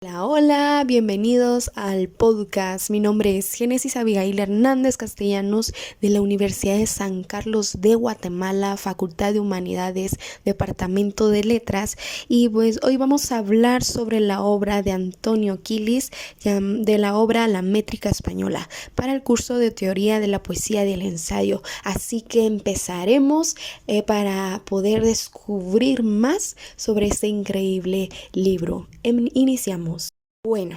Hola, hola, bienvenidos al podcast. Mi nombre es Génesis Abigail Hernández Castellanos de la Universidad de San Carlos de Guatemala, Facultad de Humanidades, Departamento de Letras. Y pues hoy vamos a hablar sobre la obra de Antonio Quilis, de la obra La Métrica Española, para el curso de Teoría de la Poesía y del Ensayo. Así que empezaremos para poder descubrir más sobre este increíble libro. Iniciamos. Bueno,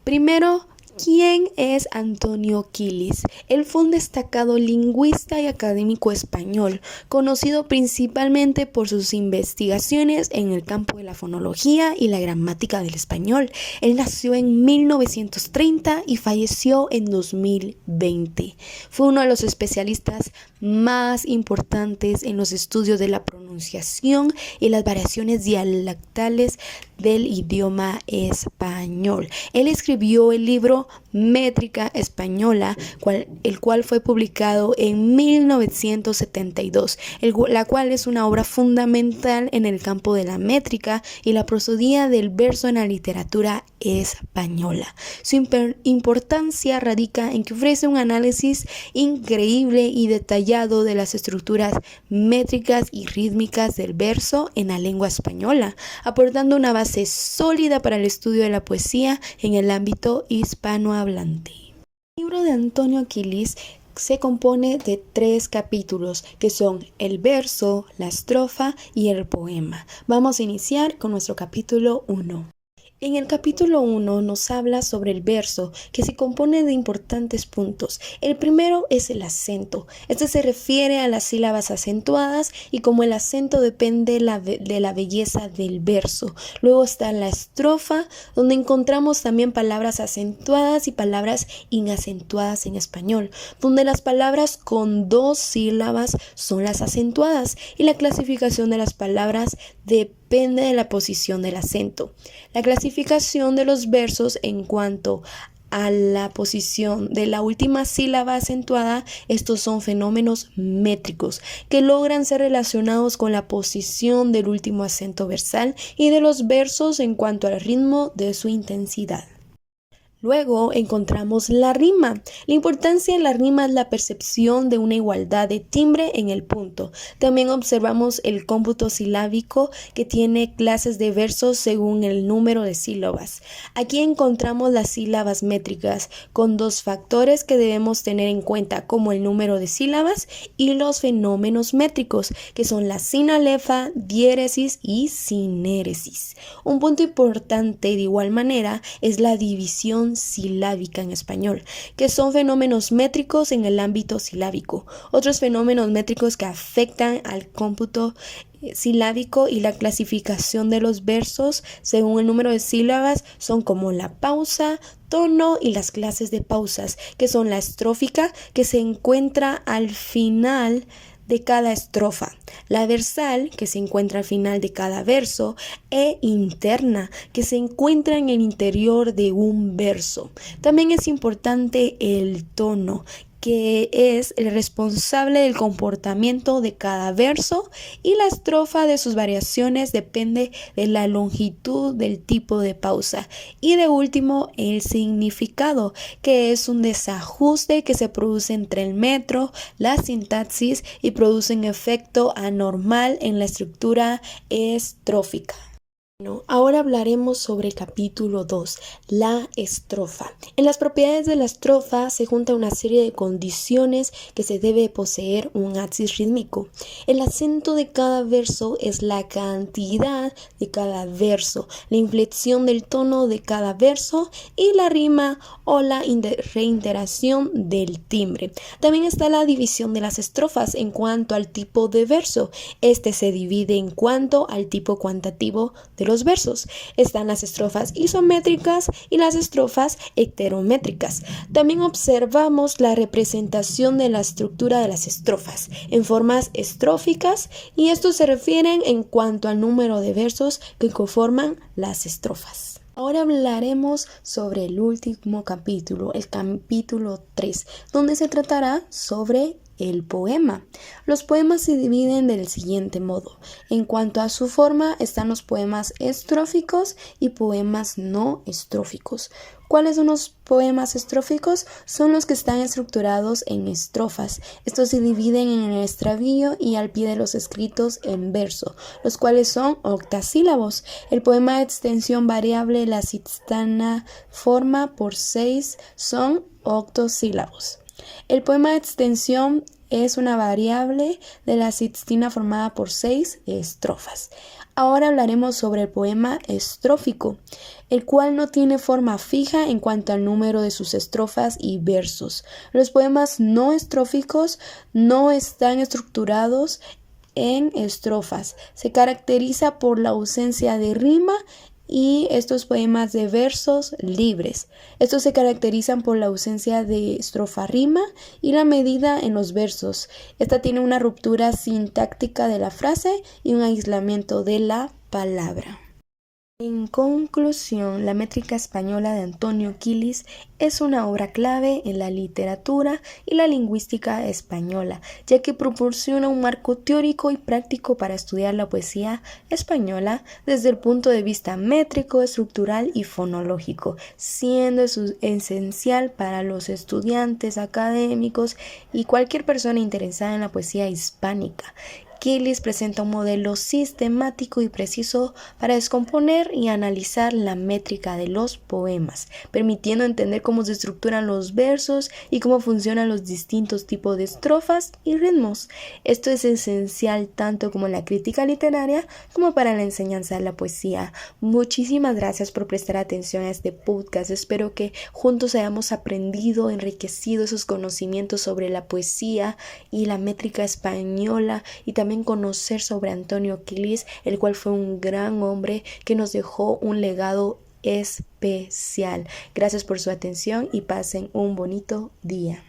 primero, ¿quién es Antonio Quilis? Él fue un destacado lingüista y académico español, conocido principalmente por sus investigaciones en el campo de la fonología y la gramática del español. Él nació en 1930 y falleció en 2020. Fue uno de los especialistas más importantes en los estudios de la pronunciación y las variaciones dialectales del idioma español. Él escribió el libro Métrica Española, el cual fue publicado en 1972, la cual es una obra fundamental en el campo de la métrica y la prosodía del verso en la literatura española. Su importancia radica en que ofrece un análisis increíble y detallado de las estructuras métricas y rítmicas del verso en la lengua española, aportando una base sólida para el estudio de la poesía en el ámbito hispanohablante. El libro de Antonio Quilis se compone de 3 capítulos que son el verso, la estrofa y el poema. Vamos a iniciar con nuestro capítulo 1. En el capítulo 1 nos habla sobre el verso, que se compone de importantes puntos. El primero es el acento. Este se refiere a las sílabas acentuadas y como el acento depende de la belleza del verso. Luego está la estrofa, donde encontramos también palabras acentuadas y palabras inacentuadas en español, donde las palabras con 2 sílabas son las acentuadas y la clasificación de las palabras depende de la posición del acento. La clasificación de los versos en cuanto a la posición de la última sílaba acentuada, estos son fenómenos métricos que logran ser relacionados con la posición del último acento versal y de los versos en cuanto al ritmo de su intensidad. Luego encontramos la rima. La importancia de la rima es la percepción de una igualdad de timbre en el punto. También observamos el cómputo silábico que tiene clases de versos según el número de sílabas. Aquí encontramos las sílabas métricas con 2 factores que debemos tener en cuenta como el número de sílabas y los fenómenos métricos que son la sinalefa, diéresis y sinéresis. Un punto importante de igual manera es la división silábica en español, que son fenómenos métricos en el ámbito silábico. Otros fenómenos métricos que afectan al cómputo silábico y la clasificación de los versos según el número de sílabas son como la pausa, tono y las clases de pausas, que son la estrófica, que se encuentra al final de cada estrofa, la versal, que se encuentra al final de cada verso, e interna, que se encuentra en el interior de un verso. También es importante el tono, que es el responsable del comportamiento de cada verso, y la estrofa de sus variaciones depende de la longitud del tipo de pausa. Y de último, el significado, que es un desajuste que se produce entre el metro, la sintaxis y produce un efecto anormal en la estructura estrófica. Bueno, ahora hablaremos sobre el capítulo 2, la estrofa. En las propiedades de la estrofa se junta una serie de condiciones que se debe poseer un axis rítmico. El acento de cada verso es la cantidad de cada verso, la inflexión del tono de cada verso y la rima o la reiteración del timbre. También está la división de las estrofas en cuanto al tipo de verso. Este se divide en cuanto al tipo cuantitativo de los versos. Están las estrofas isométricas y las estrofas heterométricas. También observamos la representación de la estructura de las estrofas en formas estróficas, y estos se refieren en cuanto al número de versos que conforman las estrofas. Ahora hablaremos sobre el último capítulo, el capítulo 3, donde se tratará sobre el poema. Los poemas se dividen del siguiente modo. En cuanto a su forma, están los poemas estróficos y poemas no estróficos. ¿Cuáles son los poemas estróficos? Son los que están estructurados en estrofas. Estos se dividen en el estribillo y al pie de los escritos en verso, los cuales son octasílabos. El poema de extensión variable, la sixtina forma por 6, son octosílabos. El poema de extensión es una variable de la sixtina formada por 6 estrofas. Ahora hablaremos sobre el poema estrófico, el cual no tiene forma fija en cuanto al número de sus estrofas y versos. Los poemas no estróficos no están estructurados en estrofas. Se caracteriza por la ausencia de rima y estos poemas de versos libres. Estos se caracterizan por la ausencia de estrofa-rima y la medida en los versos. Esta tiene una ruptura sintáctica de la frase y un aislamiento de la palabra. En conclusión, la métrica española de Antonio Quilis es una obra clave en la literatura y la lingüística española, ya que proporciona un marco teórico y práctico para estudiar la poesía española desde el punto de vista métrico, estructural y fonológico, siendo esencial para los estudiantes académicos y cualquier persona interesada en la poesía hispánica. Quilis presenta un modelo sistemático y preciso para descomponer y analizar la métrica de los poemas, permitiendo entender cómo se estructuran los versos y cómo funcionan los distintos tipos de estrofas y ritmos. Esto es esencial tanto como en la crítica literaria como para la enseñanza de la poesía. Muchísimas gracias por prestar atención a este podcast. Espero que juntos hayamos aprendido, enriquecido esos conocimientos sobre la poesía y la métrica española y también conocer sobre Antonio Quilis, el cual fue un gran hombre que nos dejó un legado especial. Gracias por su atención y pasen un bonito día.